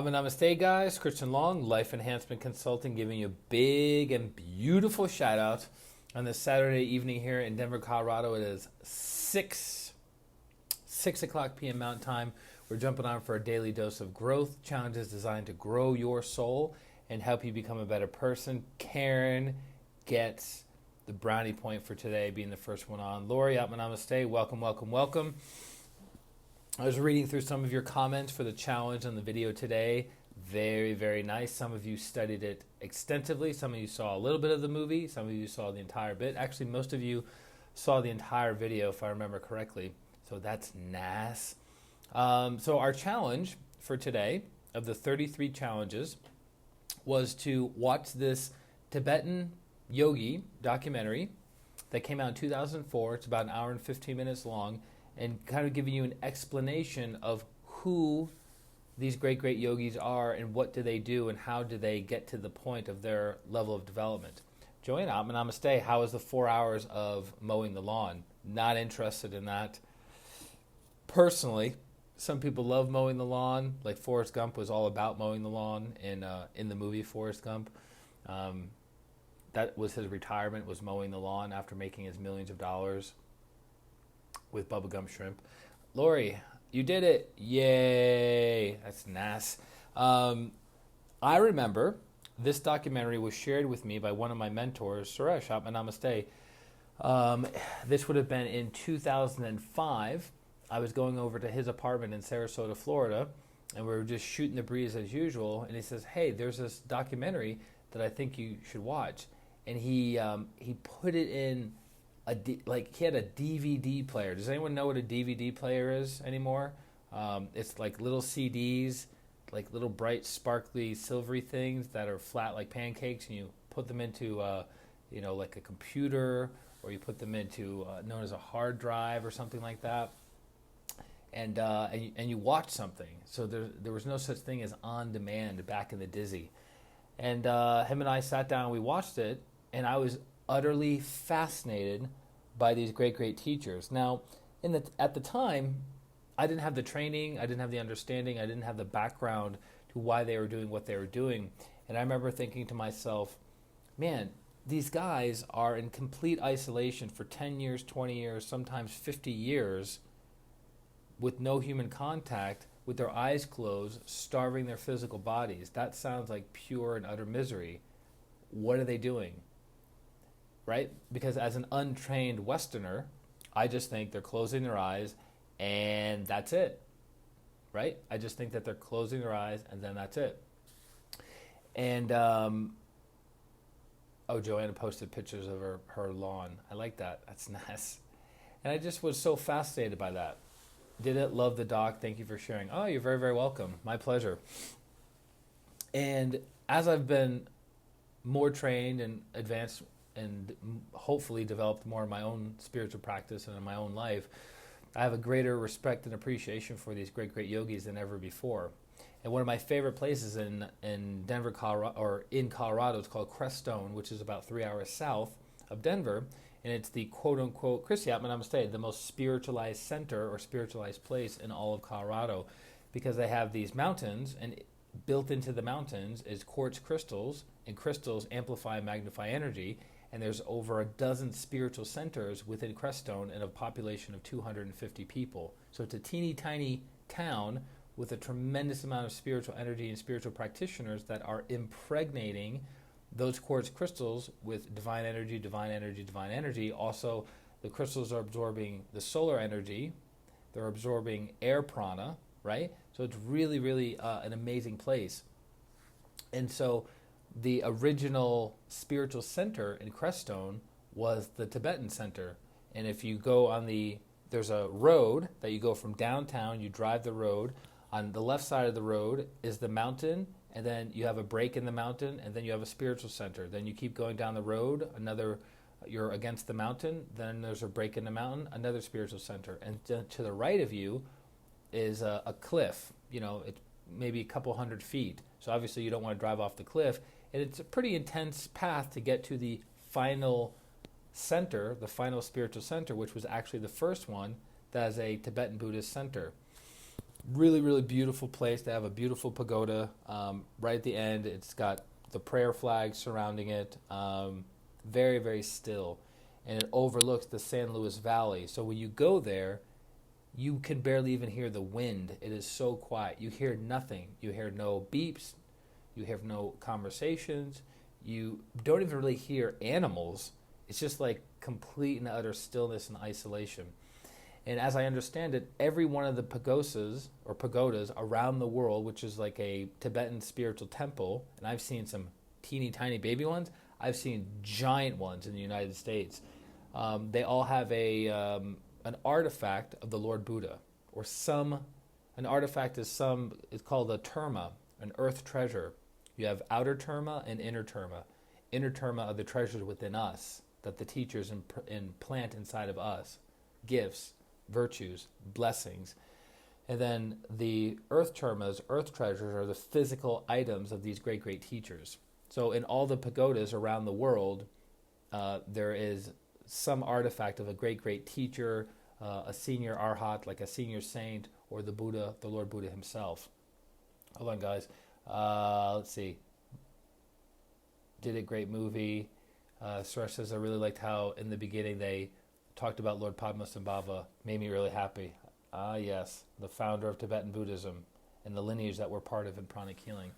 Namaste, guys. Christian Long, Life Enhancement Consulting, giving you a big and beautiful shout out on this Saturday evening here in Denver, Colorado. It is 6 o'clock p.m. Mountain Time. We're jumping on for a daily dose of growth challenges designed to grow your soul and help you become a better person. Karen gets the brownie point for today, being the first one on. Lori, Namaste. Welcome, welcome, welcome. I was reading through some of your comments for the challenge on the video today. Very, very nice. Some of you studied it extensively. Some of you saw a little bit of the movie. Some of you saw the entire bit. Actually, most of you saw the entire video, if I remember correctly. So that's nice. So our challenge for today, of the 33 challenges, was to watch this Tibetan yogi documentary that came out in 2004. It's about an hour and 15 minutes long, and kind of giving you an explanation of who these great yogis are and what do they do and how do they get to the point of their level of development. Joanna, Namaste. How was the 4 hours of mowing the lawn? Not interested in that. Personally, some people love mowing the lawn. Like Forrest Gump was all about mowing the lawn in the movie Forrest Gump. That was his retirement, was mowing the lawn after making his millions of dollars with bubblegum shrimp. Lori, you did it. Yay. That's nice. I remember this documentary was shared with me by one of my mentors, Suresh, Namaste. This would have been in 2005. I was going over to his apartment in Sarasota, Florida, and we were just shooting the breeze as usual. And he says, hey, there's this documentary that I think you should watch. And he put it in he had a DVD player. Does anyone know what a DVD player is anymore? It's like little CDs, like little bright, sparkly, silvery things that are flat like pancakes, and you put them into, like a computer, or you put them into known as a hard drive or something like that. And you watch something. So there was no such thing as on demand back in the Dizzy. And him and I sat down and we watched it, and I was utterly fascinated by these great teachers. Now, at the time, I didn't have the training, I didn't have the understanding, I didn't have the background to why they were doing what they were doing. And I remember thinking to myself, man, these guys are in complete isolation for 10 years, 20 years, sometimes 50 years with no human contact, with their eyes closed, starving their physical bodies. That sounds like pure and utter misery. What are they doing? Right? Because as an untrained Westerner, I just think they're closing their eyes and that's it. Right? I just think that they're closing their eyes and then that's it. And, Joanna posted pictures of her lawn. I like that. That's nice. And I just was so fascinated by that. Did it? Love the doc. Thank you for sharing. Oh, you're very, very welcome. My pleasure. And as I've been more trained and advanced and hopefully developed more in my own spiritual practice and in my own life, I have a greater respect and appreciation for these great yogis than ever before. And one of my favorite places in Denver, Colorado, or in Colorado, is called Crestone, which is about 3 hours south of Denver. And it's the quote-unquote, Namaste, the most spiritualized center or spiritualized place in all of Colorado, because they have these mountains, and built into the mountains is quartz crystals, and crystals amplify and magnify energy. And there's over a dozen spiritual centers within Crestone and a population of 250 people. So it's a teeny tiny town with a tremendous amount of spiritual energy and spiritual practitioners that are impregnating those quartz crystals with divine energy, divine energy, divine energy. Also, the crystals are absorbing the solar energy. They're absorbing air prana, right? So it's really, really an amazing place. And so the original spiritual center in Crestone was the Tibetan center. And if you go there's a road that you go from downtown, you drive the road. On the left side of the road is the mountain, and then you have a break in the mountain, and then you have a spiritual center. Then you keep going down the road, you're against the mountain, then there's a break in the mountain, another spiritual center. And to the right of you is a cliff, it's maybe a couple 100 feet. So obviously you don't want to drive off the cliff. And it's a pretty intense path to get to the final center, the final spiritual center, which was actually the first one that is a Tibetan Buddhist center. Really, really beautiful place. They have a beautiful pagoda right at the end. It's got the prayer flag surrounding it. Very, very still. And it overlooks the San Luis Valley. So when you go there, you can barely even hear the wind. It is so quiet. You hear nothing. You hear no beeps. You have no conversations. You don't even really hear animals. It's just like complete and utter stillness and isolation. And as I understand it, every one of the pagodas around the world, which is like a Tibetan spiritual temple, and I've seen some teeny tiny baby ones, I've seen giant ones in the United States. They all have an artifact of the Lord Buddha, or an artifact is it's called a terma, an earth treasure. You have outer terma and inner terma. Inner terma are the treasures within us that the teachers implant inside of us, gifts, virtues, blessings. And then the earth termas, earth treasures, are the physical items of these great, great teachers. So in all the pagodas around the world, there is some artifact of a great, great teacher, a senior arhat, like a senior saint, or the Buddha, the Lord Buddha himself. Hold on, guys. Let's see. Did a great movie. Suresh says, I really liked how in the beginning they talked about Lord Padmasambhava. Made me really happy. Ah, yes, the founder of Tibetan Buddhism and the lineage that we're part of in pranic healing.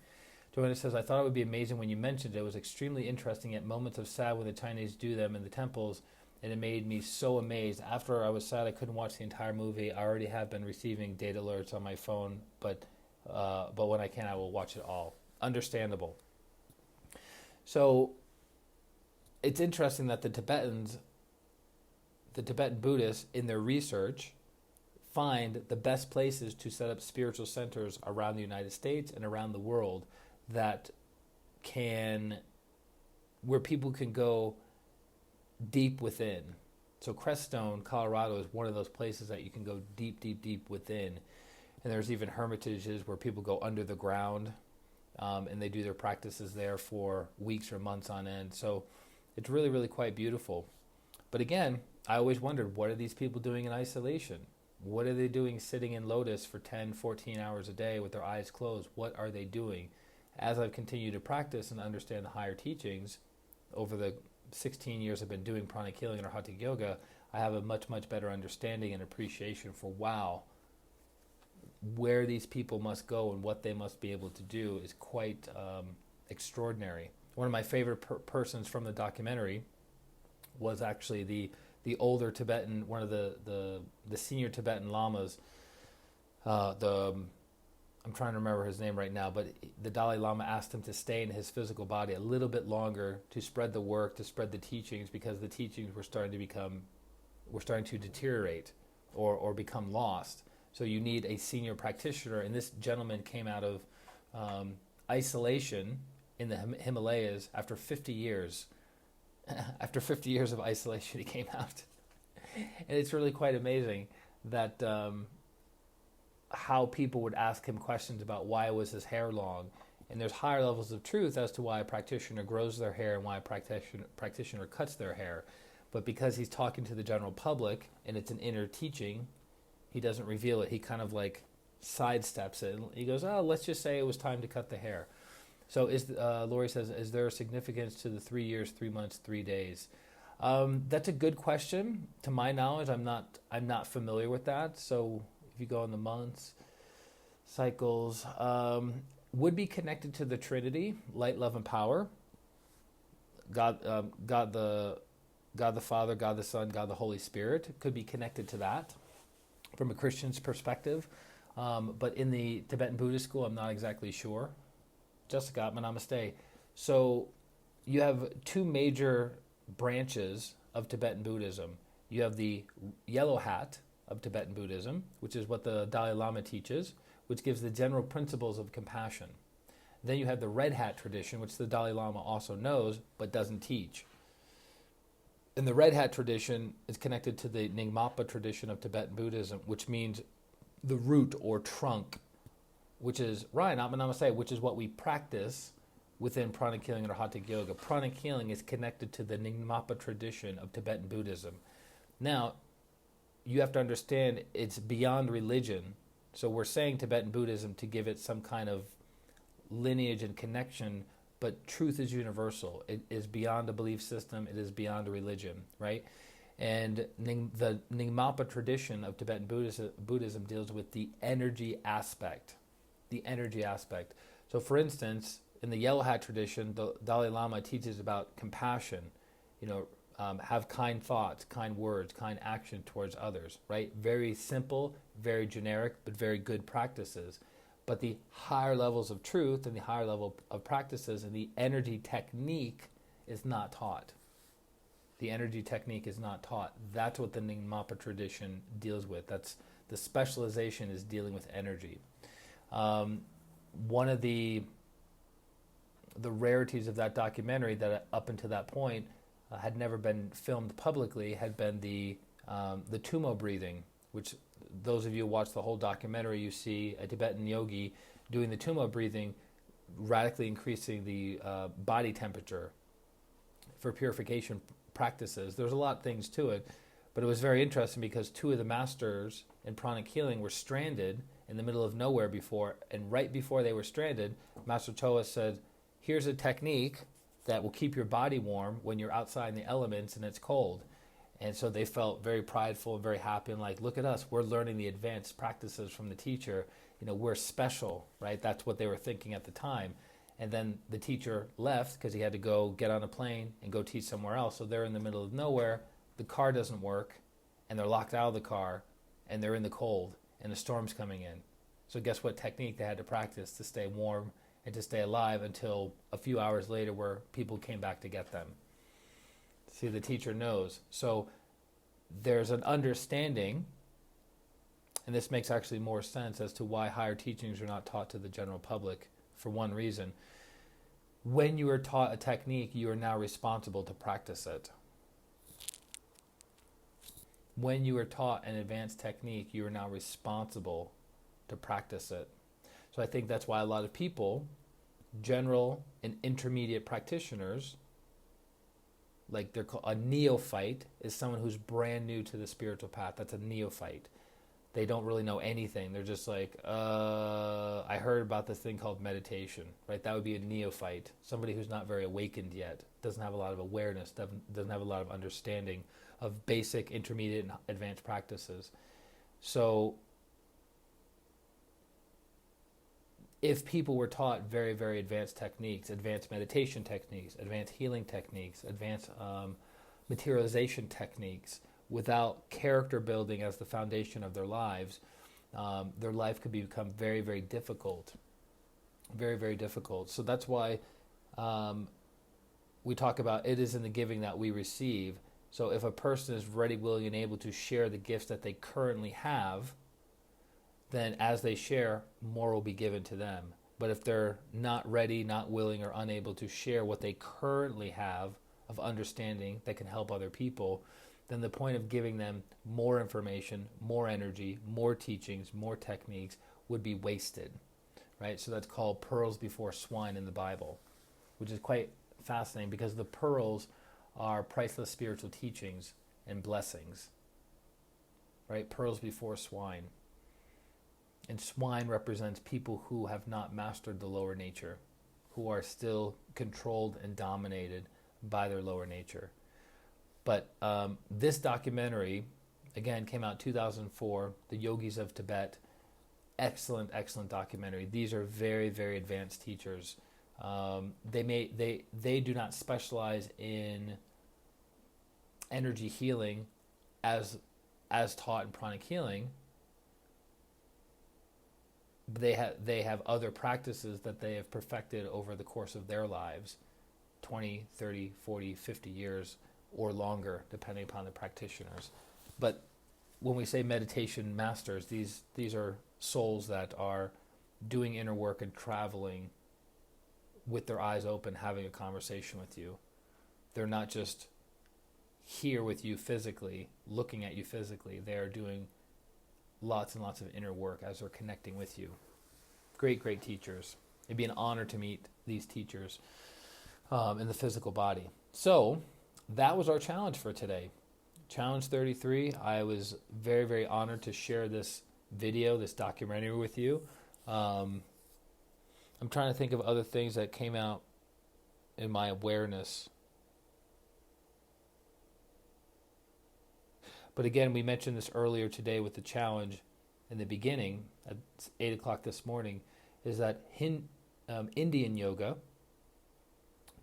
Joanna says, I thought it would be amazing when you mentioned it. It was extremely interesting at moments of sad when the Chinese do them in the temples, and it made me so amazed. After I was sad I couldn't watch the entire movie. I already have been receiving data alerts on my phone, but when I can, I will watch it all. Understandable. So it's interesting that the Tibetan Buddhists, in their research, find the best places to set up spiritual centers around the United States and around the world where people can go deep within. So Crestone, Colorado is one of those places that you can go deep, deep, deep within. And there's even hermitages where people go under the ground and they do their practices there for weeks or months on end. So it's really, really quite beautiful. But again, I always wondered, what are these people doing in isolation? What are they doing sitting in lotus for 10, 14 hours a day with their eyes closed? What are they doing? As I've continued to practice and understand the higher teachings over the 16 years I've been doing pranic healing and Hatha yoga, I have a much, much better understanding and appreciation for, wow, where these people must go and what they must be able to do is quite extraordinary. One of my favorite persons from the documentary was actually the older Tibetan, one of the senior Tibetan lamas. I'm trying to remember his name right now, but the Dalai Lama asked him to stay in his physical body a little bit longer to spread the work, to spread the teachings, because the teachings were starting to deteriorate or become lost. So you need a senior practitioner, and this gentleman came out of isolation in the Himalayas after 50 years. After 50 years of isolation, he came out. And it's really quite amazing that how people would ask him questions about why was his hair long. And there's higher levels of truth as to why a practitioner grows their hair and why a practitioner cuts their hair. But because he's talking to the general public and it's an inner teaching, he doesn't reveal it. He kind of like sidesteps it. He goes, oh, let's just say it was time to cut the hair. So Lori says, is there a significance to the 3 years, 3 months, 3 days? That's a good question. To my knowledge, I'm not familiar with that. So if you go in the months, cycles, would be connected to the Trinity, light, love, and power. God the Father, God the Son, God the Holy Spirit could be connected to that from a Christian's perspective. But in the Tibetan Buddhist school, I'm not exactly sure. Jessica, namaste. So you have two major branches of Tibetan Buddhism. You have the yellow hat of Tibetan Buddhism, which is what the Dalai Lama teaches, which gives the general principles of compassion. Then you have the red hat tradition, which the Dalai Lama also knows but doesn't teach. And the red hat tradition is connected to the Nyingmapa tradition of Tibetan Buddhism, which means the root or trunk, which is Ryan Namaste, which is what we practice within pranic healing or Hatha yoga. Pranic healing is connected to the Nyingmapa tradition of Tibetan Buddhism. Now, you have to understand it's beyond religion. So we're saying Tibetan Buddhism to give it some kind of lineage and connection, but truth is universal. It is beyond a belief system. It is beyond a religion, right? And the Nyingmapa tradition of Tibetan Buddhism deals with the energy aspect. The energy aspect. So for instance, in the Yellow Hat tradition, the Dalai Lama teaches about compassion, have kind thoughts, kind words, kind action towards others, right? Very simple, very generic, but very good practices. But the higher levels of truth and the higher level of practices and the energy technique is not taught. The energy technique is not taught. That's what the Nyingmapa tradition deals with. That's the specialization is dealing with energy. One of the rarities of that documentary that up until that point had never been filmed publicly had been the Tumo breathing, which those of you who watch the whole documentary, you see a Tibetan yogi doing the Tumo breathing, radically increasing the body temperature for purification practices. There's a lot of things to it, but it was very interesting because two of the masters in pranic healing were stranded in the middle of nowhere before, and right before they were stranded, Master Choa said, here's a technique that will keep your body warm when you're outside in the elements and it's cold. And so they felt very prideful and very happy and like, look at us, we're learning the advanced practices from the teacher. We're special, right? That's what they were thinking at the time. And then the teacher left because he had to go get on a plane and go teach somewhere else. So they're in the middle of nowhere, the car doesn't work, and they're locked out of the car, and they're in the cold, and the storm's coming in. So guess what technique they had to practice to stay warm and to stay alive until a few hours later where people came back to get them. See, the teacher knows. So there's an understanding, and this makes actually more sense as to why higher teachings are not taught to the general public for one reason. When you are taught a technique, you are now responsible to practice it. When you are taught an advanced technique, you are now responsible to practice it. So I think that's why a lot of people, general and intermediate practitioners, like they're called a neophyte, is someone who's brand new to the spiritual path. That's a neophyte. They don't really know anything. They're just like, I heard about this thing called meditation, right? That would be a neophyte, somebody who's not very awakened yet, doesn't have a lot of awareness, doesn't have a lot of understanding of basic, intermediate, and advanced practices. So if people were taught very, very advanced techniques, advanced meditation techniques, advanced healing techniques, advanced materialization techniques, without character building as the foundation of their lives, their life could become very, very difficult. Very, very difficult. So that's why we talk about it is in the giving that we receive. So if a person is ready, willing, and able to share the gifts that they currently have, then as they share, more will be given to them. But if they're not ready, not willing, or unable to share what they currently have of understanding that can help other people, then the point of giving them more information, more energy, more teachings, more techniques would be wasted, right? So that's called pearls before swine in the Bible, which is quite fascinating because the pearls are priceless spiritual teachings and blessings, right? Pearls before swine. And swine represents people who have not mastered the lower nature, who are still controlled and dominated by their lower nature. But this documentary, again, came out in 2004, The Yogis of Tibet. Excellent, excellent documentary. These are very, very advanced teachers. They do not specialize in energy healing as taught in pranic healing. They have other practices that they have perfected over the course of their lives, 20, 30, 40, 50 years or longer, depending upon the practitioners. But when we say meditation masters, these are souls that are doing inner work and traveling with their eyes open, having a conversation with you. They're not just here with you physically, looking at you physically. They are doing lots and lots of inner work as they're connecting with you. Great, great teachers. It'd be an honor to meet these teachers in the physical body. So that was our challenge for today. Challenge 33. I was very, very honored to share this video, this documentary with you. I'm trying to think of other things that came out in my awareness. But again, we mentioned this earlier today with the challenge in the beginning at 8 o'clock this morning, is that Indian yoga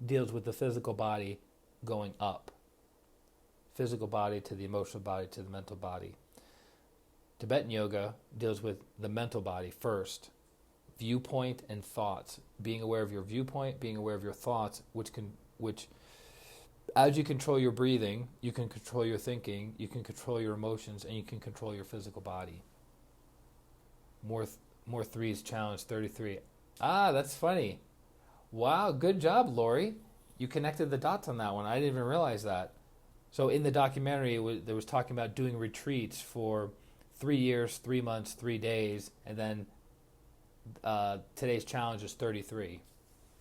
deals with the physical body going up. Physical body to the emotional body to the mental body. Tibetan yoga deals with the mental body first. Viewpoint and thoughts. Being aware of your viewpoint, being aware of your thoughts, which as you control your breathing, you can control your thinking, you can control your emotions, and you can control your physical body. More threes challenge 33. That's funny. Wow, good job, Lori. You connected the dots on that one. I didn't even realize that. So in the documentary, there was talking about doing retreats for 3 years, 3 months, 3 days, and then today's challenge is 33.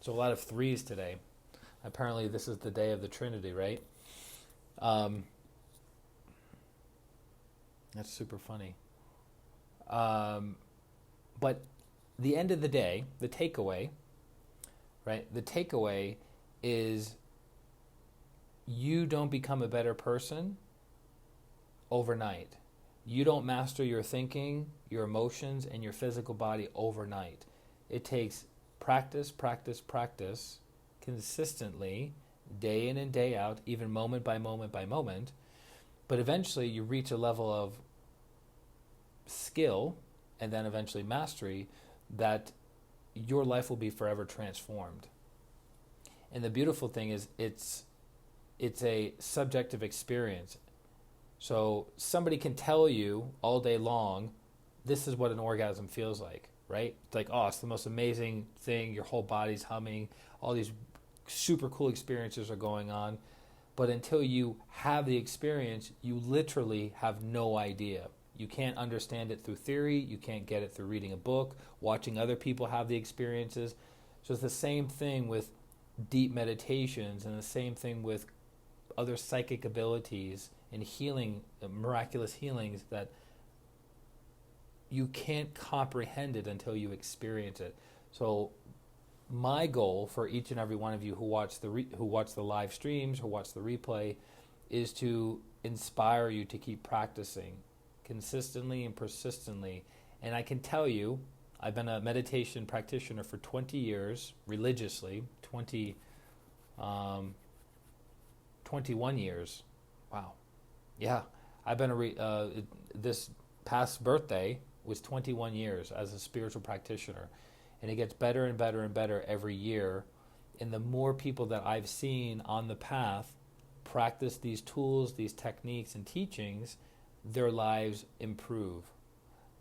So a lot of threes today. Apparently this is the day of the Trinity, right? That's super funny. But the end of the day, the takeaway, right? The takeaway is you don't become a better person overnight. You don't master your thinking, your emotions, and your physical body overnight. It takes practice, consistently, day in and day out, even moment by moment by moment. But eventually you reach a level of skill and then eventually mastery that your life will be forever transformed. And the beautiful thing is it's a subjective experience. So somebody can tell you all day long, this is what an orgasm feels like, right? It's like, it's the most amazing thing. Your whole body's humming. All these super cool experiences are going on. But until you have the experience, you literally have no idea. You can't understand it through theory. You can't get it through reading a book, watching other people have the experiences. So it's the same thing with deep meditations and the same thing with other psychic abilities and healing, miraculous healings, that you can't comprehend it until you experience it. So my goal for each and every one of you who watch the live streams, who watch the replay, is to inspire you to keep practicing consistently and persistently. And I can tell you, I've been a meditation practitioner for 20 years, religiously, 21 years. Wow. Yeah. I've been this past birthday was 21 years as a spiritual practitioner. And it gets better and better and better every year. And the more people that I've seen on the path practice these tools, these techniques and teachings, their lives improve.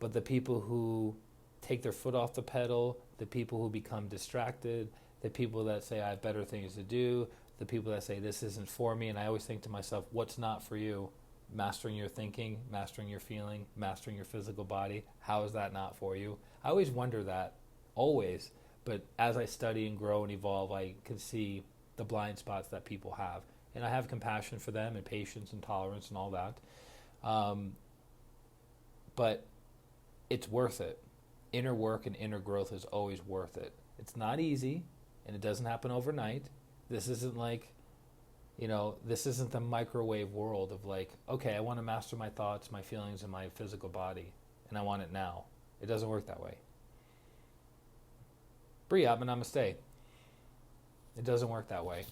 But the people who take their foot off the pedal, the people who become distracted, the people that say I have better things to do, the people that say this isn't for me, and I always think to myself, what's not for you? Mastering your thinking, mastering your feeling, mastering your physical body. How is that not for you? I always wonder that, always. But as I study and grow and evolve, I can see the blind spots that people have. And I have compassion for them and patience and tolerance and all that. But it's worth it. Inner work and inner growth is always worth it. It's not easy, and it doesn't happen overnight. This isn't like, this isn't the microwave world of like, okay, I want to master my thoughts, my feelings, and my physical body, and I want it now. It doesn't work that way. Briyat Namaste. It doesn't work that way.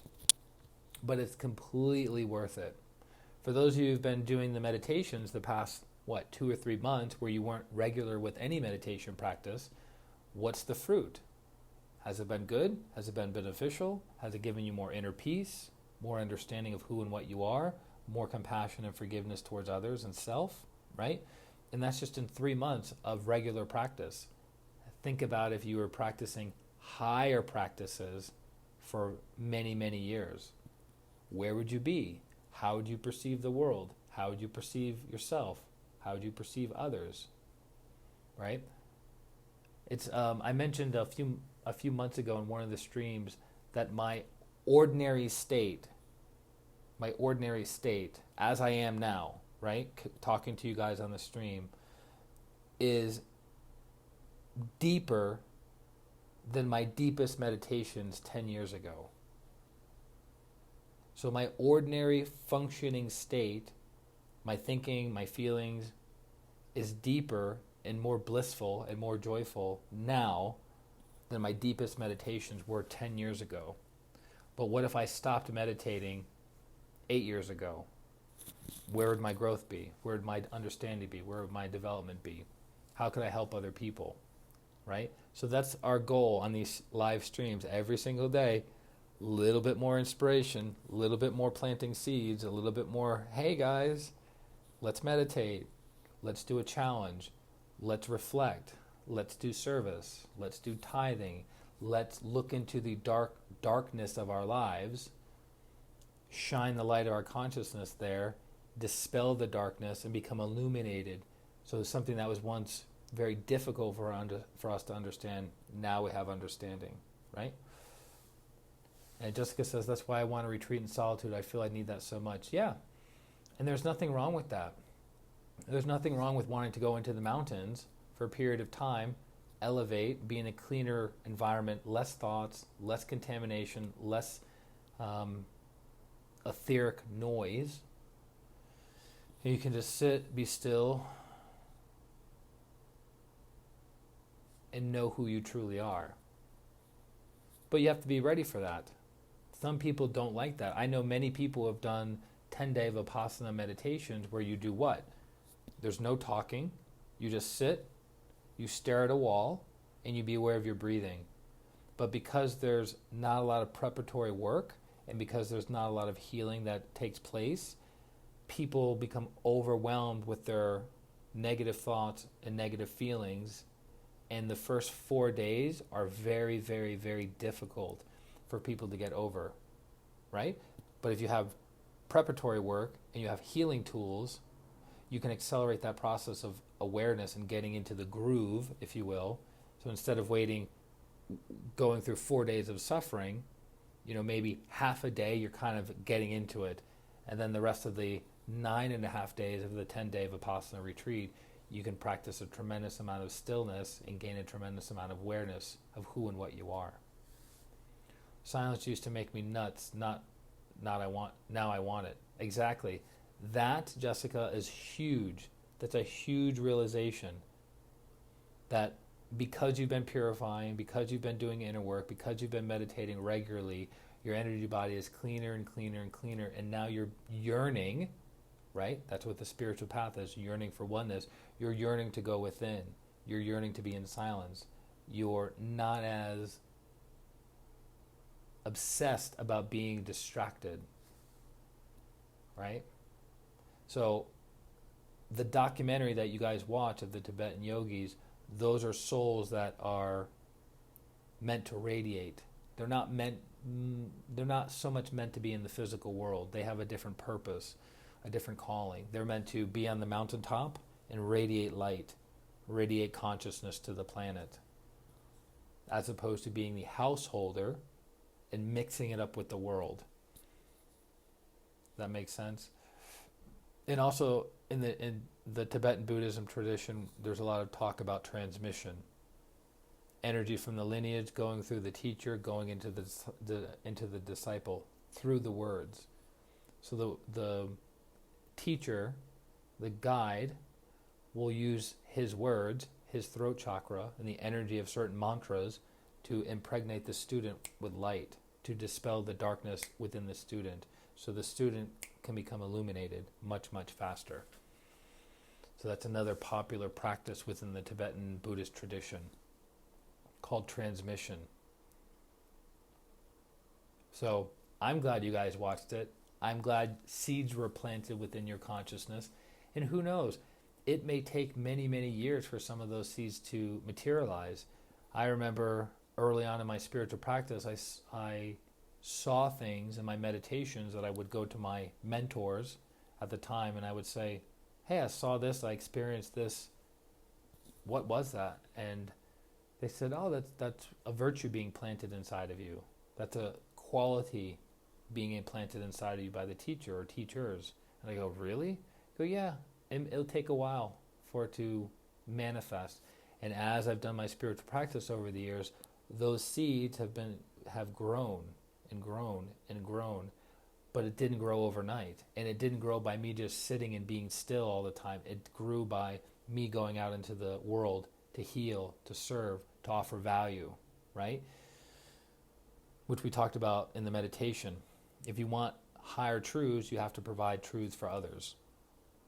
But it's completely worth it. For those of you who've been doing the meditations the past, 2 or 3 months, where you weren't regular with any meditation practice, what's the fruit? Has it been good? Has it been beneficial? Has it given you more inner peace, more understanding of who and what you are, more compassion and forgiveness towards others and self, right? And that's just in 3 months of regular practice. Think about if you were practicing higher practices for many, many years. Where would you be? How would you perceive the world? How would you perceive yourself? How would you perceive others? Right? It's I mentioned a few months ago in one of the streams that my ordinary state, as I am now, right, talking to you guys on the stream, is deeper than my deepest meditations 10 years ago. So my ordinary functioning state, my thinking, my feelings, is deeper and more blissful and more joyful now than my deepest meditations were 10 years ago. But what if I stopped meditating 8 years ago? Where would my growth be? Where would my understanding be? Where would my development be? How could I help other people? Right? So that's our goal on these live streams every single day. A little bit more inspiration, a little bit more planting seeds, a little bit more, hey guys, let's meditate. Let's do a challenge. Let's reflect. Let's do service. Let's do tithing. Let's look into the darkness of our lives, shine the light of our consciousness there, dispel the darkness, and become illuminated. So something that was once very difficult for us to understand, now we have understanding, right? And Jessica says, that's why I want to retreat in solitude. I feel I need that so much. Yeah, and there's nothing wrong with that. There's nothing wrong with wanting to go into the mountains for a period of time, elevate, be in a cleaner environment, less thoughts, less contamination, less etheric noise. And you can just sit, be still, and know who you truly are. But you have to be ready for that. Some people don't like that. I know many people have done 10-day Vipassana meditations where you do what? There's no talking. You just sit, you stare at a wall, and you be aware of your breathing. But because there's not a lot of preparatory work, and because there's not a lot of healing that takes place, people become overwhelmed with their negative thoughts and negative feelings. And the first 4 days are very, very, very difficult for people to get over, right? But if you have preparatory work and you have healing tools, you can accelerate that process of awareness and getting into the groove, if you will. So instead of going through 4 days of suffering, maybe half a day you're kind of getting into it. And then the rest of the 9.5 days of the 10-day Vipassana retreat, you can practice a tremendous amount of stillness and gain a tremendous amount of awareness of who and what you are. Silence used to make me nuts, now I want it. Exactly. That, Jessica, is huge. That's a huge realization that because you've been purifying, because you've been doing inner work, because you've been meditating regularly, your energy body is cleaner and cleaner and cleaner, and now you're yearning, right? That's what the spiritual path is, yearning for oneness. You're yearning to go within. You're yearning to be in silence. You're not as obsessed about being distracted, right? So the documentary that you guys watch of the Tibetan yogis, those are souls that are meant to radiate. They're not so much meant to be in the physical world. They have a different purpose, a different calling. They're meant to be on the mountaintop and radiate light, radiate consciousness to the planet, as opposed to being the householder and mixing it up with the world. That makes sense? And also in the Tibetan Buddhism tradition, there's a lot of talk about transmission. Energy from the lineage going through the teacher, going into the disciple through the words. So the teacher, the guide, will use his words, his throat chakra, and the energy of certain mantras to impregnate the student with light, to dispel the darkness within the student, so the student can become illuminated much, much faster. So that's another popular practice within the Tibetan Buddhist tradition called transmission. So I'm glad you guys watched it. I'm glad seeds were planted within your consciousness. And who knows, it may take many, many years for some of those seeds to materialize. I remember early on in my spiritual practice, I saw things in my meditations that I would go to my mentors at the time and I would say, hey, I saw this, I experienced this. What was that? And they said, oh, that's a virtue being planted inside of you. That's a quality being implanted inside of you by the teacher or teachers. And I go, really? I go, yeah, it'll take a while for it to manifest. And as I've done my spiritual practice over the years, those seeds have grown and grown and grown, but it didn't grow overnight. And it didn't grow by me just sitting and being still all the time. It grew by me going out into the world to heal, to serve, to offer value, right? Which we talked about in the meditation. If you want higher truths, you have to provide truths for others.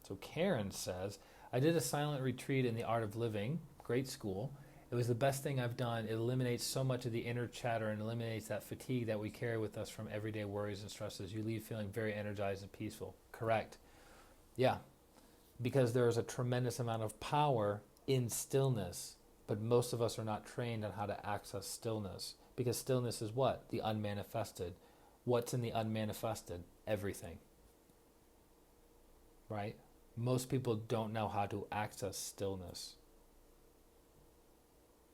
So Karen says, I did a silent retreat in the art of living, great school. It was the best thing I've done. It eliminates so much of the inner chatter and eliminates that fatigue that we carry with us from everyday worries and stresses. You leave feeling very energized and peaceful. Correct. Yeah, because there is a tremendous amount of power in stillness, but most of us are not trained on how to access stillness, because stillness is what? The unmanifested. What's in the unmanifested? Everything. Right? Most people don't know how to access stillness.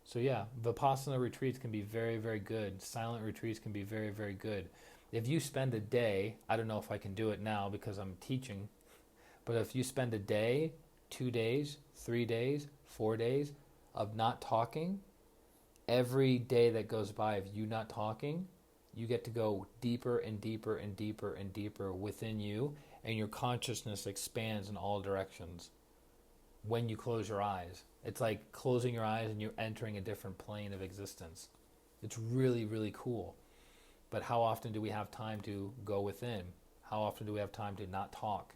So yeah, Vipassana retreats can be very, very good. Silent retreats can be very, very good. If you spend a day, I don't know if I can do it now because I'm teaching, but if you spend a day, 2 days, 3 days, 4 days of not talking, every day that goes by of you not talking, you get to go deeper and deeper and deeper and deeper within you, and your consciousness expands in all directions when you close your eyes. It's like closing your eyes and you're entering a different plane of existence. It's really, really cool. But how often do we have time to go within? How often do we have time to not talk?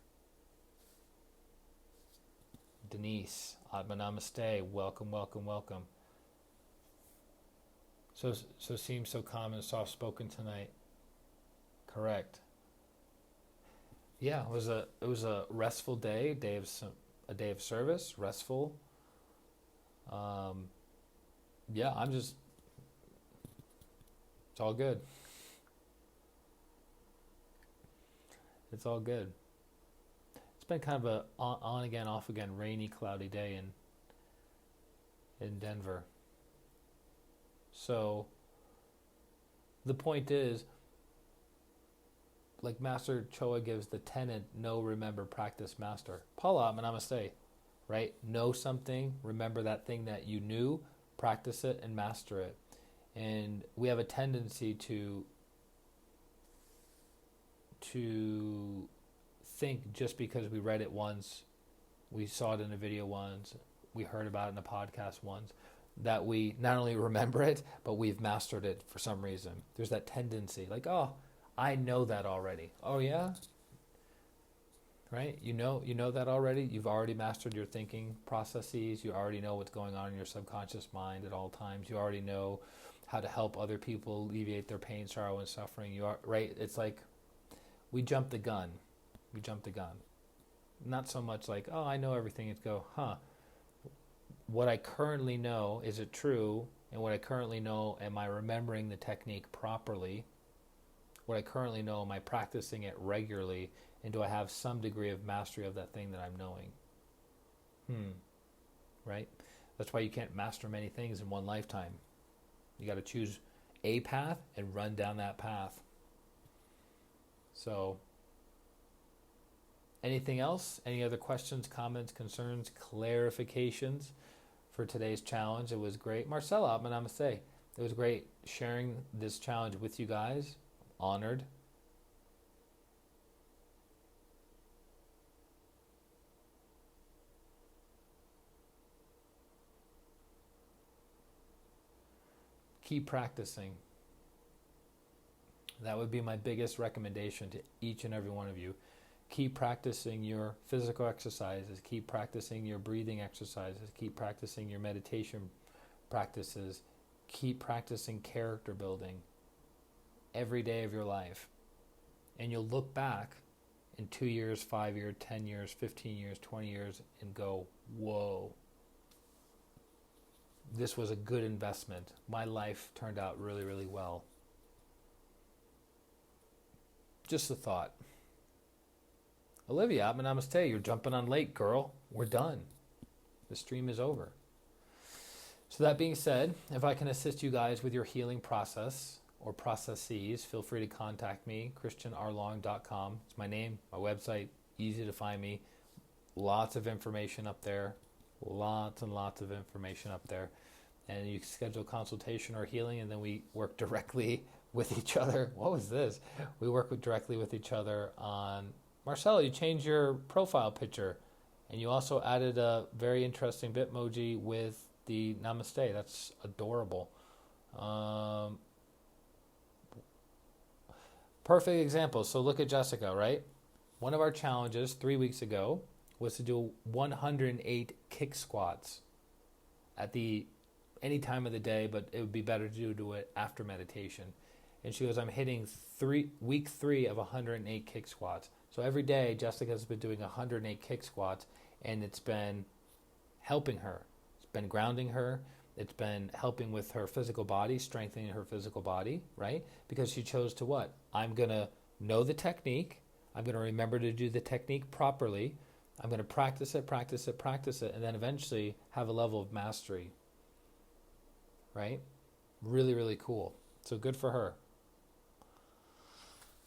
Denise, Atma Namaste, welcome, welcome, welcome. So seems so calm and soft-spoken tonight. Correct. Yeah, it was a restful day, a day of service, restful. Yeah, it's all good. It's all good. It's been kind of a on again, off again, rainy, cloudy day in Denver. So the point is, like Master Choa gives the tenet, know, remember, practice, master. Paula, namaste, right? Know something, remember that thing that you knew, practice it, and master it. And we have a tendency to think just because we read it once, we saw it in a video once, we heard about it in a podcast once, that we not only remember it, but we've mastered it for some reason. There's that tendency, like, oh, I know that already. Oh yeah? Right? You know that already? You've already mastered your thinking processes. You already know what's going on in your subconscious mind at all times. You already know how to help other people alleviate their pain, sorrow, and suffering. You are right? It's like we jumped the gun. We jumped the gun. Not so much like, oh, I know everything. It's go, what I currently know, is it true? And what I currently know, am I remembering the technique properly? What I currently know, am I practicing it regularly? And do I have some degree of mastery of that thing that I'm knowing? Right? That's why you can't master many things in one lifetime. You got to choose a path and run down that path. So, anything else? Any other questions, comments, concerns, clarifications for today's challenge? It was great. Marcella, namaste. It was great sharing this challenge with you guys. Honored. Keep practicing. That would be my biggest recommendation to each and every one of you. Keep practicing your physical exercises. Keep practicing your breathing exercises. Keep practicing your meditation practices. Keep practicing character building every day of your life. And you'll look back in 2 years, 5 years, 10 years, 15 years, 20 years and go, whoa, this was a good investment. My life turned out really, really well. Just a thought. Olivia, namaste. You're jumping on late, girl. We're done. The stream is over. So that being said, if I can assist you guys with your healing process or processes, feel free to contact me, ChristianRLong.com. It's my name, my website, easy to find me. Lots of information up there. Lots and lots of information up there. And you schedule consultation or healing, and then we work directly with each other. What was this? We work directly with each other on, Marcelo, you changed your profile picture, and you also added a very interesting Bitmoji with the Namaste. That's adorable. Perfect example. So look at Jessica, right? One of our challenges 3 weeks ago was to do 108 kick squats at any time of the day, but it would be better to do it after meditation. And she goes, I'm hitting week 3 of 108 kick squats. So every day, Jessica's been doing 108 kick squats, and it's been helping her. It's been grounding her. It's been helping with her physical body, strengthening her physical body, right? Because she chose to what? I'm going to know the technique. I'm going to remember to do the technique properly. I'm going to practice it, and then eventually have a level of mastery, right? Really, really cool. So good for her.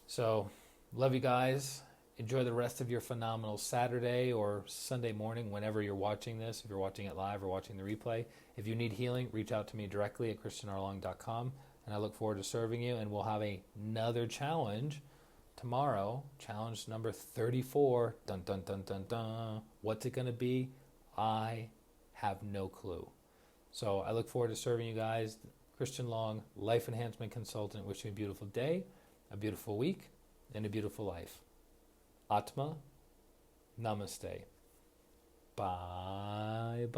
So love you guys. Enjoy the rest of your phenomenal Saturday or Sunday morning, whenever you're watching this, if you're watching it live or watching the replay. If you need healing, reach out to me directly at ChristianRLong.com, and I look forward to serving you. And we'll have another challenge tomorrow, challenge number 34. Dun, dun, dun, dun, dun. What's it going to be? I have no clue. So I look forward to serving you guys. Christian Long, Life Enhancement Consultant. Wishing you a beautiful day, a beautiful week, and a beautiful life. Atma, Namaste. Bye-bye.